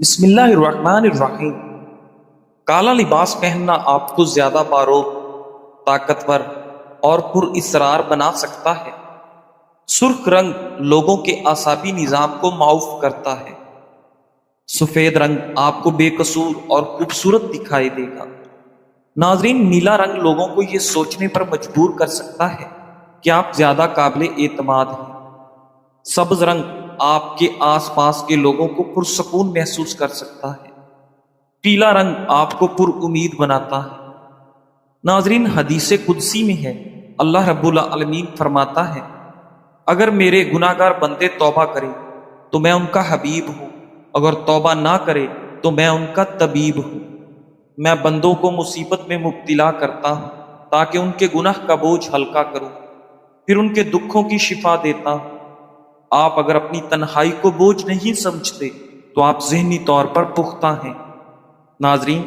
بسم اللہ الرحمن الرحیم۔ کالا لباس پہننا آپ کو زیادہ باروق، طاقتور اور پر اسرار بنا سکتا ہے۔ سرخ رنگ لوگوں کے اعصابی نظام کو معاف کرتا ہے۔ سفید رنگ آپ کو بے قصور اور خوبصورت دکھائی دے گا۔ ناظرین، نیلا رنگ لوگوں کو یہ سوچنے پر مجبور کر سکتا ہے کہ آپ زیادہ قابل اعتماد ہیں۔ سبز رنگ آپ کے آس پاس کے لوگوں کو پرسکون محسوس کر سکتا ہے۔ پیلا رنگ آپ کو پر امید بناتا ہے۔ ناظرین، حدیث قدسی میں ہے، اللہ رب العالمین فرماتا ہے، اگر میرے گناہ گار بندے توبہ کرے تو میں ان کا حبیب ہوں، اگر توبہ نہ کرے تو میں ان کا طبیب ہوں۔ میں بندوں کو مصیبت میں مبتلا کرتا ہوں تاکہ ان کے گناہ کا بوجھ ہلکا کروں، پھر ان کے دکھوں کی شفا دیتا ہوں۔ آپ اگر اپنی تنہائی کو بوجھ نہیں سمجھتے تو آپ ذہنی طور پر پختہ ہیں۔ ناظرین،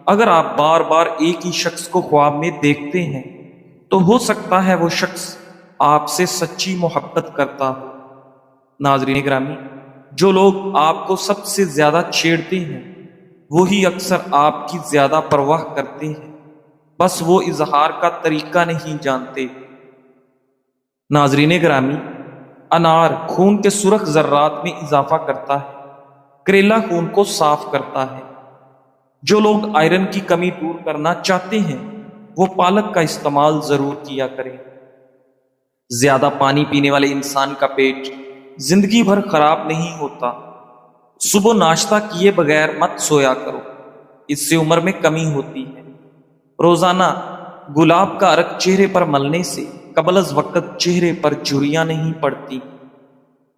اگر آپ بار بار ایک ہی شخص کو خواب میں دیکھتے ہیں تو ہو سکتا ہے وہ شخص آپ سے سچی محبت کرتا ہو۔ ناظرین گرامی، جو لوگ آپ کو سب سے زیادہ چھیڑتے ہیں وہی اکثر آپ کی زیادہ پرواہ کرتے ہیں، بس وہ اظہار کا طریقہ نہیں جانتے۔ ناظرین گرامی، انار خون کے سرخ ذرات میں اضافہ کرتا ہے، کریلا خون کو صاف کرتا ہے۔ جو لوگ آئرن کی کمی دور کرنا چاہتے ہیں وہ پالک کا استعمال ضرور کیا کریں۔ زیادہ پانی پینے والے انسان کا پیٹ زندگی بھر خراب نہیں ہوتا۔ صبح ناشتہ کیے بغیر مت سویا کرو، اس سے عمر میں کمی ہوتی ہے۔ روزانہ گلاب کا عرق چہرے پر ملنے سے قبل از وقت چہرے پر جھریاں نہیں پڑتی۔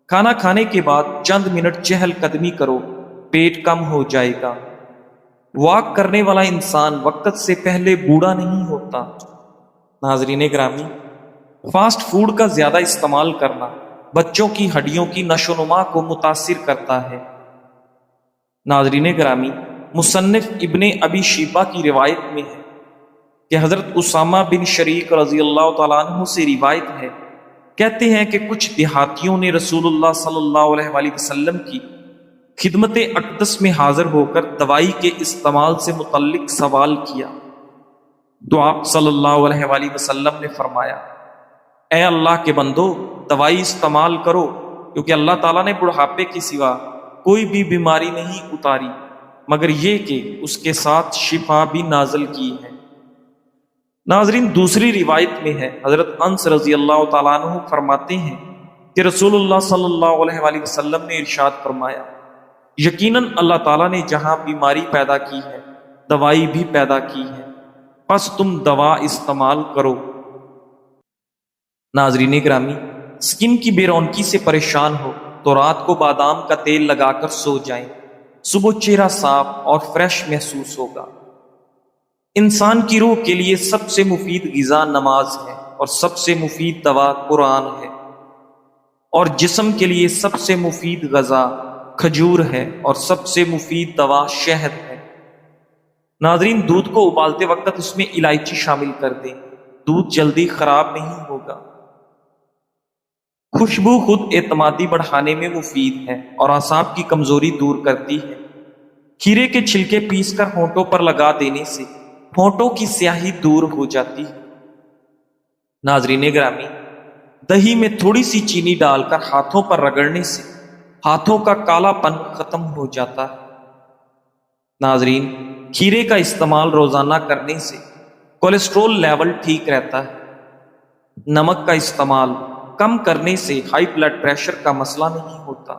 کھانا کھانے کے بعد چند منٹ چہل قدمی کرو، پیٹ کم ہو جائے گا۔ واک کرنے والا انسان وقت سے پہلے بوڑھا نہیں ہوتا۔ ناظرین گرامی، فاسٹ فوڈ کا زیادہ استعمال کرنا بچوں کی ہڈیوں کی نشو و نما کو متاثر کرتا ہے۔ ناظرین گرامی، مصنف ابن ابی شیبہ کی روایت میں ہے کہ حضرت اسامہ بن شریک رضی اللہ تعالیٰ عنہ سے روایت ہے، کہتے ہیں کہ کچھ دیہاتیوں نے رسول اللہ صلی اللہ علیہ وآلہ وسلم کی خدمت اقدس میں حاضر ہو کر دوائی کے استعمال سے متعلق سوال کیا تو آپ صلی اللہ علیہ وآلہ وسلم نے فرمایا، اے اللہ کے بندو، دوائی استعمال کرو، کیونکہ اللہ تعالیٰ نے بڑھاپے کے سوا کوئی بھی بیماری نہیں اتاری مگر یہ کہ اس کے ساتھ شفا بھی نازل کی ہے۔ ناظرین، دوسری روایت میں ہے، حضرت انس رضی اللہ تعالیٰ عنہ فرماتے ہیں کہ رسول اللہ صلی اللہ علیہ وآلہ وسلم نے ارشاد فرمایا، یقیناً اللہ تعالیٰ نے جہاں بیماری پیدا کی ہے دوائی بھی پیدا کی ہے، پس تم دوا استعمال کرو۔ ناظرین گرامی، سکن کی بے رونقی سے پریشان ہو تو رات کو بادام کا تیل لگا کر سو جائیں، صبح چہرہ صاف اور فریش محسوس ہوگا۔ انسان کی روح کے لیے سب سے مفید غذا نماز ہے اور سب سے مفید دوا قرآن ہے، اور جسم کے لیے سب سے مفید غذا کھجور ہے اور سب سے مفید دوا شہد ہے۔ ناظرین، دودھ کو ابالتے وقت اس میں الائچی شامل کر دیں، دودھ جلدی خراب نہیں ہوگا۔ خوشبو خود اعتمادی بڑھانے میں مفید ہے اور اعصاب کی کمزوری دور کرتی ہے۔ کھیرے کے چھلکے پیس کر ہونٹوں پر لگا دینے سے ہونٹوں کی سیاہی دور ہو جاتی ہے۔ ناظرین گرامی، دہی میں تھوڑی سی چینی ڈال کر ہاتھوں پر رگڑنے سے ہاتھوں کا کالا پن ختم ہو جاتا ہے۔ ناظرین، کھیرے کا استعمال روزانہ کرنے سے کولیسٹرول لیول ٹھیک رہتا ہے۔ نمک کا استعمال کم کرنے سے ہائی بلڈ پریشر کا مسئلہ نہیں ہوتا۔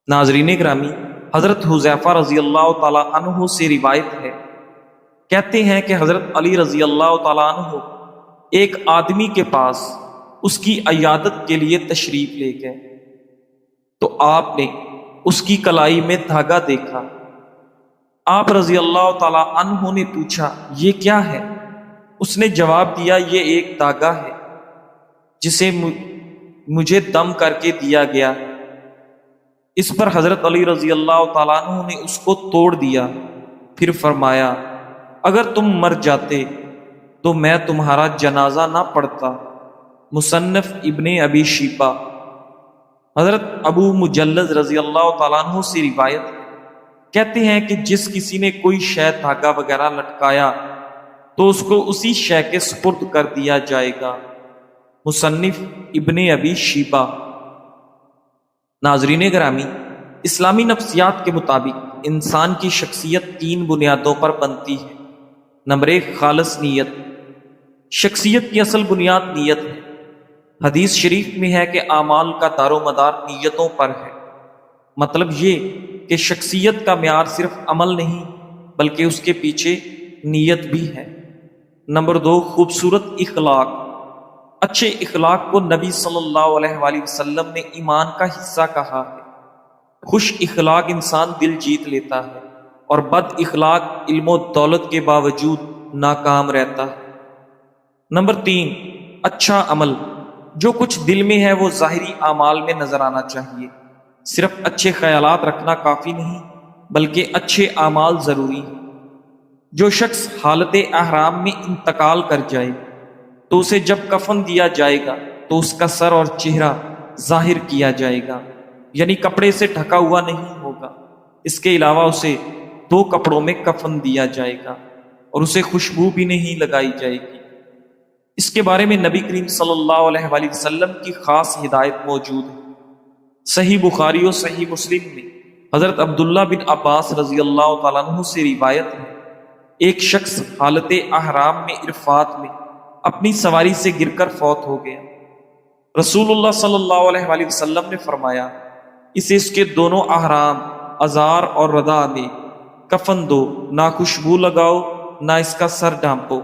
ناظرین گرامی، حضرت حذیفہ رضی اللہ تعالیٰ عنہ سے روایت ہے، کہتے ہیں کہ حضرت علی رضی اللہ تعالیٰ عنہ ایک آدمی کے پاس اس کی عیادت کے لیے تشریف لے گئے تو آپ نے اس کی کلائی میں دھاگا دیکھا۔ آپ رضی اللہ تعالیٰ عنہ نے پوچھا، یہ کیا ہے؟ اس نے جواب دیا، یہ ایک دھاگا ہے جسے مجھے دم کر کے دیا گیا۔ اس پر حضرت علی رضی اللہ تعالیٰ عنہ نے اس کو توڑ دیا، پھر فرمایا، اگر تم مر جاتے تو میں تمہارا جنازہ نہ پڑھتا۔ مصنف ابن ابی شیبہ۔ حضرت ابو مجلد رضی اللہ تعالیٰ عنہ سے روایت ہے کہتے ہیں کہ جس کسی نے کوئی شے دھاگا وغیرہ لٹکایا تو اس کو اسی شے کے سپرد کر دیا جائے گا۔ مصنف ابن ابی شیبہ۔ ناظرین گرامی، اسلامی نفسیات کے مطابق انسان کی شخصیت 3 بنیادوں پر بنتی ہے۔ نمبر 1، خالص نیت۔ شخصیت کی اصل بنیاد نیت ہے۔ حدیث شریف میں ہے کہ اعمال کا دار و مدار نیتوں پر ہے۔ مطلب یہ کہ شخصیت کا معیار صرف عمل نہیں بلکہ اس کے پیچھے نیت بھی ہے۔ نمبر 2، خوبصورت اخلاق۔ اچھے اخلاق کو نبی صلی اللہ علیہ وآلہ وسلم نے ایمان کا حصہ کہا ہے۔ خوش اخلاق انسان دل جیت لیتا ہے اور بد اخلاق علم و دولت کے باوجود ناکام رہتا ہے۔ نمبر 3، اچھا عمل۔ جو کچھ دل میں ہے وہ ظاہری اعمال میں نظر آنا چاہیے۔ صرف اچھے خیالات رکھنا کافی نہیں بلکہ اچھے اعمال ضروری ہیں۔ جو شخص حالت احرام میں انتقال کر جائے تو اسے جب کفن دیا جائے گا تو اس کا سر اور چہرہ ظاہر کیا جائے گا، یعنی کپڑے سے ڈھکا ہوا نہیں ہوگا۔ اس کے علاوہ اسے 2 کپڑوں میں کفن دیا جائے گا اور اسے خوشبو بھی نہیں لگائی جائے گی۔ اس کے بارے میں نبی کریم صلی اللہ علیہ وآلہ وسلم کی خاص ہدایت موجود ہے۔ صحیح بخاری اور صحیح مسلم میں حضرت عبداللہ بن عباس رضی اللہ تعالیٰ عنہ سے روایت ہے، ایک شخص حالت احرام میں عرفات میں اپنی سواری سے گر کر فوت ہو گیا۔ رسول اللہ صلی اللہ علیہ وآلہ وسلم نے فرمایا، اسے اس کے دونوں احرام ازار اور ردا میں کفن دو، نہ خوشبو لگاؤ نہ اس کا سر ڈھانپو،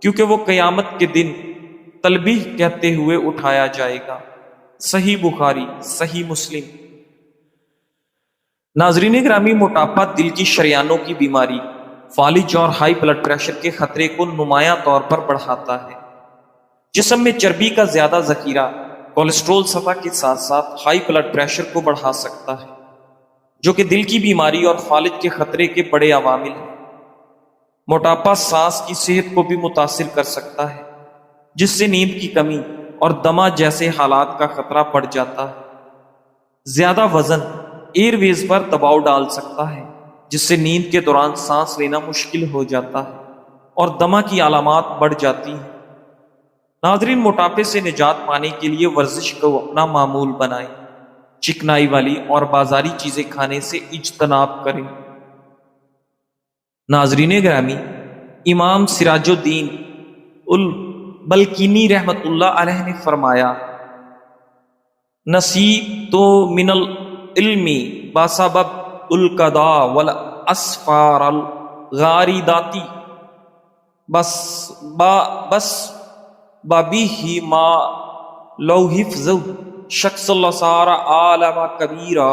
کیونکہ وہ قیامت کے دن تلبیح کہتے ہوئے اٹھایا جائے گا۔ صحیح بخاری، صحیح مسلم۔ ناظرین گرامی، موٹاپا دل کی شریانوں کی بیماری، فالج اور ہائی بلڈ پریشر کے خطرے کو نمایاں طور پر بڑھاتا ہے۔ جسم میں چربی کا زیادہ ذخیرہ کولیسٹرول سطح کے ساتھ ساتھ ہائی بلڈ پریشر کو بڑھا سکتا ہے، جو کہ دل کی بیماری اور فالج کے خطرے کے بڑے عوامل ہیں۔ موٹاپا سانس کی صحت کو بھی متاثر کر سکتا ہے، جس سے نیند کی کمی اور دمہ جیسے حالات کا خطرہ بڑھ جاتا ہے۔ زیادہ وزن ایئر ویز پر دباؤ ڈال سکتا ہے، جس سے نیند کے دوران سانس لینا مشکل ہو جاتا ہے اور دمہ کی علامات بڑھ جاتی ہیں۔ ناظرین، موٹاپے سے نجات پانے کے لیے ورزش کو اپنا معمول بنائیں، چکنائی والی اور بازاری چیزیں کھانے سے اجتناب کریں۔ ناظرین گرامی، امام سراج الدین البلقینی رحمت اللہ علیہ نے فرمایا، نصیب تو من العلم بسبب القضا والاسفار الغارداتی بس بابی ما لو حفظ شخص اللہ سارا عالم کبیرہ۔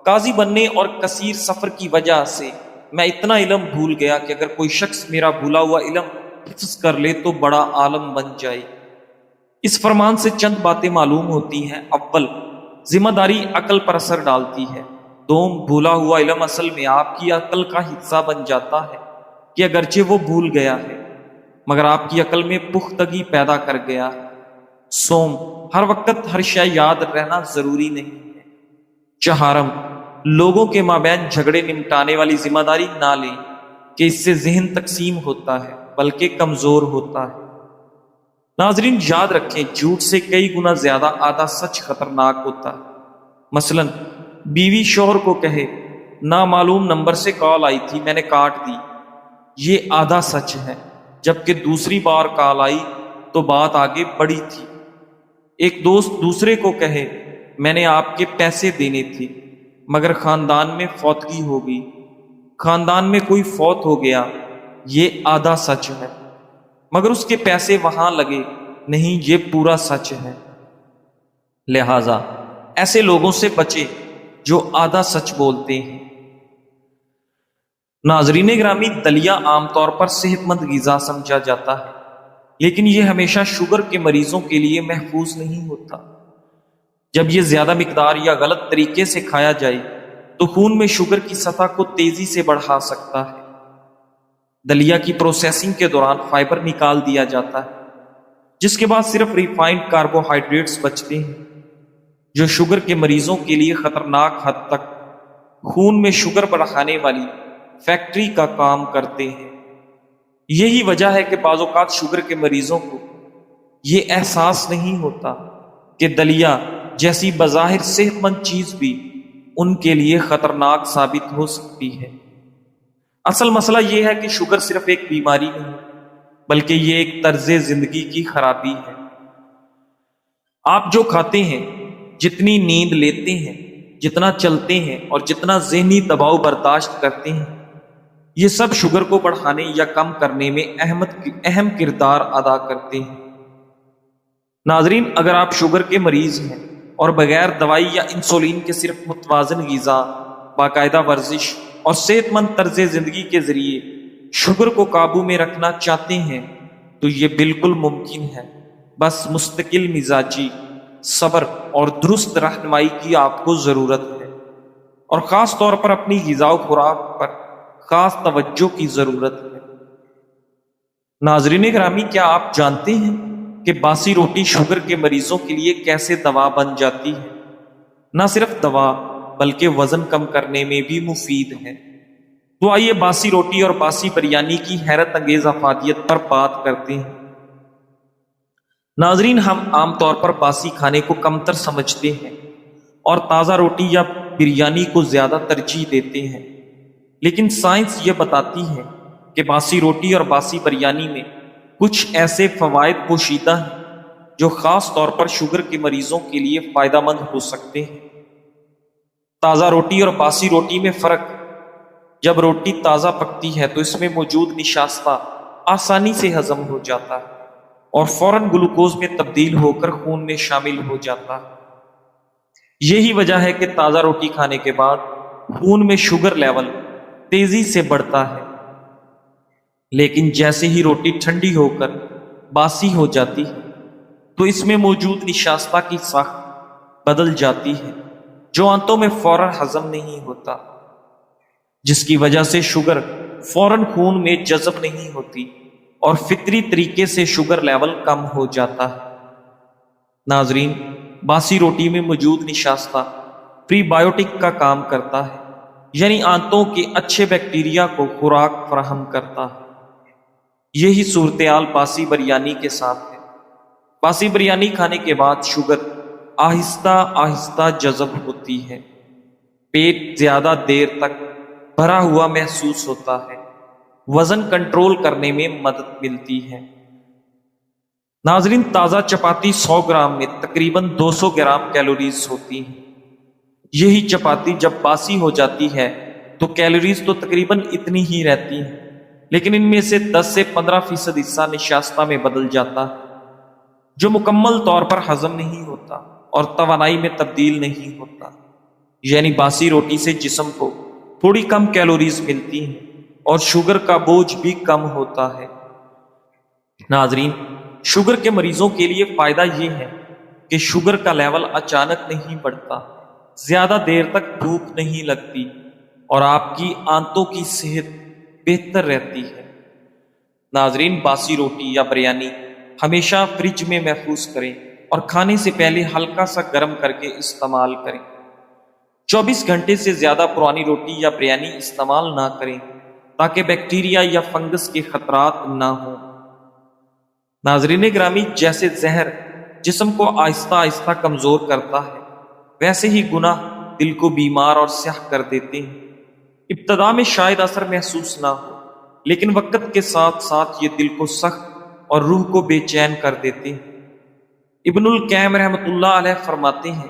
قاضی بننے اور کثیر سفر کی وجہ سے میں اتنا علم بھول گیا کہ اگر کوئی شخص میرا بھولا ہوا علم حفظ کر لے تو بڑا عالم بن جائے۔ اس فرمان سے چند باتیں معلوم ہوتی ہیں۔ اول، ذمہ داری عقل پر اثر ڈالتی ہے۔ دوم، بھولا ہوا علم اصل میں آپ کی عقل کا حصہ بن جاتا ہے کہ اگرچہ وہ بھول گیا ہے مگر آپ کی عقل میں پختگی پیدا کر گیا ہے۔ سوم، ہر وقت ہر شے یاد رہنا ضروری نہیں ہے۔ چہارم، لوگوں کے مابین جھگڑے نمٹانے والی ذمہ داری نہ لیں کہ اس سے ذہن تقسیم ہوتا ہے بلکہ کمزور ہوتا ہے۔ ناظرین، یاد رکھیں، جھوٹ سے کئی گنا زیادہ آدھا سچ خطرناک ہوتا ہے۔ مثلا بیوی شوہر کو کہے، نامعلوم نمبر سے کال آئی تھی، میں نے کاٹ دی، یہ آدھا سچ ہے، جبکہ دوسری بار کال آئی تو بات آگے بڑھی تھی۔ ایک دوست دوسرے کو کہے، میں نے آپ کے پیسے دینے تھے مگر خاندان میں فوتگی ہو گئی، خاندان میں کوئی فوت ہو گیا، یہ آدھا سچ ہے، مگر اس کے پیسے وہاں لگے نہیں، یہ پورا سچ ہے۔ لہذا ایسے لوگوں سے بچے جو آدھا سچ بولتے ہیں۔ ناظرین گرامی، دلیا عام طور پر صحت مند غذا سمجھا جاتا ہے، لیکن یہ ہمیشہ شوگر کے مریضوں کے لیے محفوظ نہیں ہوتا۔ جب یہ زیادہ مقدار یا غلط طریقے سے کھایا جائے تو خون میں شوگر کی سطح کو تیزی سے بڑھا سکتا ہے۔ دلیا کی پروسیسنگ کے دوران فائبر نکال دیا جاتا ہے، جس کے بعد صرف ریفائنڈ کاربوہائیڈریٹس بچتے ہیں، جو شوگر کے مریضوں کے لیے خطرناک حد تک خون میں شوگر بڑھانے والی فیکٹری کا کام کرتے ہیں۔ یہی وجہ ہے کہ بعض اوقات شوگر کے مریضوں کو یہ احساس نہیں ہوتا کہ دلیا جیسی بظاہر صحت مند چیز بھی ان کے لیے خطرناک ثابت ہو سکتی ہے۔ اصل مسئلہ یہ ہے کہ شوگر صرف ایک بیماری نہیں بلکہ یہ ایک طرز زندگی کی خرابی ہے۔ آپ جو کھاتے ہیں، جتنی نیند لیتے ہیں، جتنا چلتے ہیں اور جتنا ذہنی دباؤ برداشت کرتے ہیں، یہ سب شوگر کو بڑھانے یا کم کرنے میں اہم کردار ادا کرتے ہیں۔ ناظرین، اگر آپ شوگر کے مریض ہیں اور بغیر دوائی یا انسولین کے صرف متوازن غذا، باقاعدہ ورزش اور صحت مند طرز زندگی کے ذریعے شوگر کو قابو میں رکھنا چاہتے ہیں تو یہ بالکل ممکن ہے۔ بس مستقل مزاجی، صبر اور درست رہنمائی کی آپ کو ضرورت ہے، اور خاص طور پر اپنی غذا و خوراک پر خاص توجہ کی ضرورت ہے۔ ناظرین گرامی، کیا آپ جانتے ہیں کہ باسی روٹی شوگر کے مریضوں کے لیے کیسے دوا بن جاتی ہے؟ نہ صرف دوا بلکہ وزن کم کرنے میں بھی مفید ہے۔ تو آئیے باسی روٹی اور باسی بریانی کی حیرت انگیز افادیت پر بات کرتے ہیں۔ ناظرین، ہم عام طور پر باسی کھانے کو کمتر سمجھتے ہیں اور تازہ روٹی یا بریانی کو زیادہ ترجیح دیتے ہیں، لیکن سائنس یہ بتاتی ہے کہ باسی روٹی اور باسی بریانی میں کچھ ایسے فوائد پوشیدہ ہیں جو خاص طور پر شوگر کے مریضوں کے لیے فائدہ مند ہو سکتے ہیں۔ تازہ روٹی اور باسی روٹی میں فرق: جب روٹی تازہ پکتی ہے تو اس میں موجود نشاستہ آسانی سے ہضم ہو جاتا ہے اور فوراً گلوکوز میں تبدیل ہو کر خون میں شامل ہو جاتا ہے۔ یہی وجہ ہے کہ تازہ روٹی کھانے کے بعد خون میں شوگر لیول تیزی سے بڑھتا ہے، لیکن جیسے ہی روٹی ٹھنڈی ہو کر باسی ہو جاتی ہے تو اس میں موجود نشاستہ کی ساخت بدل جاتی ہے جو آنتوں میں فوراً ہضم نہیں ہوتا، جس کی وجہ سے شوگر فوراً خون میں جذب نہیں ہوتی اور فطری طریقے سے شوگر لیول کم ہو جاتا ہے۔ ناظرین، باسی روٹی میں موجود نشاستہ پری بایوٹک کا کام کرتا ہے، یعنی آنتوں کے اچھے بیکٹیریا کو خوراک فراہم کرتا ہے۔ یہی صورتحال باسی بریانی کے ساتھ ہے۔ باسی بریانی کھانے کے بعد شوگر آہستہ آہستہ جذب ہوتی ہے، پیٹ زیادہ دیر تک بھرا ہوا محسوس ہوتا ہے، وزن کنٹرول کرنے میں مدد ملتی ہے۔ ناظرین، تازہ چپاتی 100 گرام میں تقریباً 200 گرام کیلوریز ہوتی ہیں۔ یہی چپاتی جب باسی ہو جاتی ہے تو کیلوریز تو تقریباً اتنی ہی رہتی ہیں، لیکن ان میں سے 10 سے 15% حصہ نشاستہ میں بدل جاتا ہے جو مکمل طور پر ہضم نہیں ہوتا اور توانائی میں تبدیل نہیں ہوتا۔ یعنی باسی روٹی سے جسم کو تھوڑی کم کیلوریز ملتی ہیں اور شوگر کا بوجھ بھی کم ہوتا ہے۔ ناظرین، شوگر کے مریضوں کے لیے فائدہ یہ ہے کہ شوگر کا لیول اچانک نہیں بڑھتا، زیادہ دیر تک بھوک نہیں لگتی اور آپ کی آنتوں کی صحت بہتر رہتی ہے۔ ناظرین، باسی روٹی یا بریانی ہمیشہ فریج میں محفوظ کریں اور کھانے سے پہلے ہلکا سا گرم کر کے استعمال کریں۔ 24 گھنٹے سے زیادہ پرانی روٹی یا بریانی استعمال نہ کریں تاکہ بیکٹیریا یا فنگس کے خطرات نہ ہوں۔ ناظرین گرامی، جیسے زہر جسم کو آہستہ آہستہ کمزور کرتا ہے، ویسے ہی گناہ دل کو بیمار اور سیاہ کر دیتے ہیں۔ ابتدا میں شاید اثر محسوس نہ ہو، لیکن وقت کے ساتھ ساتھ یہ دل کو سخت اور روح کو بے چین کر دیتے ہیں۔ ابن القیم رحمۃ اللہ علیہ فرماتے ہیں،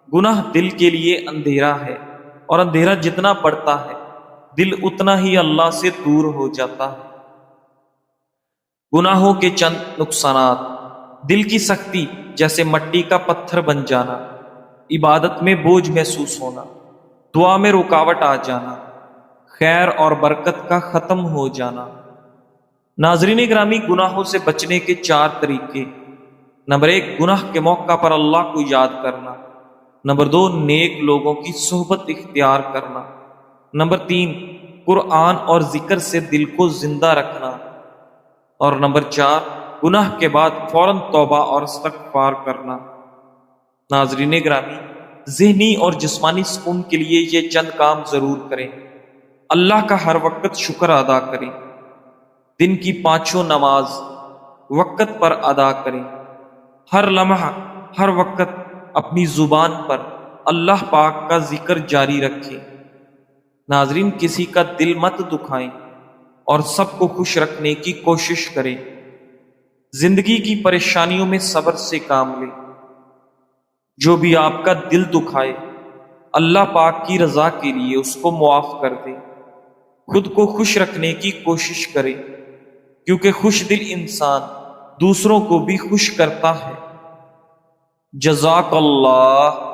گناہ دل کے لیے اندھیرا ہے، اور اندھیرا جتنا بڑھتا ہے دل اتنا ہی اللہ سے دور ہو جاتا ہے۔ گناہوں کے چند نقصانات: دل کی سختی جیسے مٹی کا پتھر بن جانا، عبادت میں بوجھ محسوس ہونا، دعا میں رکاوٹ آ جانا، خیر اور برکت کا ختم ہو جانا۔ ناظرین گرامی، گناہوں سے بچنے کے 4 طریقے: نمبر 1، گناہ کے موقع پر اللہ کو یاد کرنا۔ نمبر 2، نیک لوگوں کی صحبت اختیار کرنا۔ نمبر 3، قرآن اور ذکر سے دل کو زندہ رکھنا۔ اور نمبر 4، گناہ کے بعد فوراً توبہ اور استغفار کرنا۔ ناظرین گرامی، ذہنی اور جسمانی سکون کے لیے یہ چند کام ضرور کریں۔ اللہ کا ہر وقت شکر ادا کریں، دن کی پانچوں نماز وقت پر ادا کریں، ہر لمحہ ہر وقت اپنی زبان پر اللہ پاک کا ذکر جاری رکھیں۔ ناظرین، کسی کا دل مت دکھائیں اور سب کو خوش رکھنے کی کوشش کریں۔ زندگی کی پریشانیوں میں صبر سے کام لیں۔ جو بھی آپ کا دل دکھائے، اللہ پاک کی رضا کے لیے اس کو معاف کر دیں۔ خود کو خوش رکھنے کی کوشش کریں، کیونکہ خوش دل انسان دوسروں کو بھی خوش کرتا ہے۔ جزاک اللہ۔